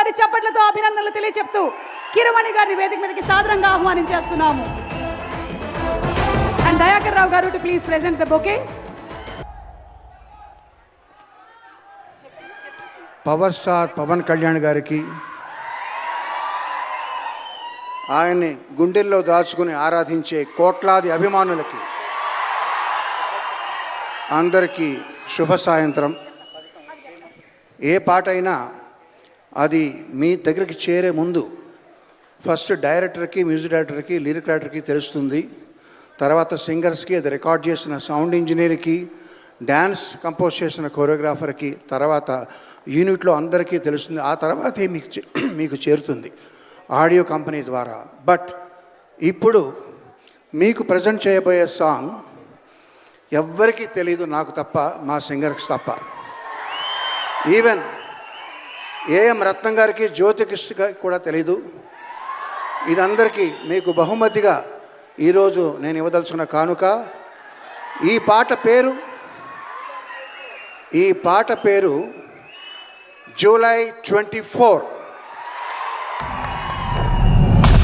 వారి చప్పట్లతో అభినందనలు తెలియచెప్తూ కిరవాణి గారిని వేదిక మీదకి సాదరంగా ఆహ్వానించేస్తున్నాము. అండ్ దయాకర్ రావు గారు to please present the bouquet. Power star Pawan Kalyan గారికి, ఆయన్ని గుండెల్లో దాచుకుని ఆరాధించే కోట్లాది అభిమానులకి అందరికీ శుభ సాయంత్రం. ఏ పాట అయినా అది మీ దగ్గరికి చేరే ముందు ఫస్ట్ డైరెక్టర్కి, మ్యూజిక్ డైరెక్టర్కి, లిరిక్ రైటర్కి తెలుస్తుంది. తర్వాత సింగర్స్కి, అది రికార్డ్ చేసిన సౌండ్ ఇంజనీర్కి, డ్యాన్స్ కంపోజ్ చేసిన కొరియోగ్రాఫర్కి, తర్వాత యూనిట్లో అందరికీ తెలుస్తుంది. ఆ తర్వాతే మీకు చేరుతుంది ఆడియో కంపెనీ ద్వారా. బట్ ఇప్పుడు మీకు ప్రజెంట్ చేయబోయే సాంగ్ ఎవ్వరికీ తెలీదు, నాకు తప్ప, మా సింగర్కి తప్ప. ఈవెన్ ఏఎం రత్నం గారికి, జ్యోతికృష్ణ గారికి కూడా తెలీదు. ఇదందరికీ మీకు బహుమతిగా ఈరోజు నేను ఇవ్వదలుచుకున్న కానుక. ఈ పాట పేరు జూలై 24.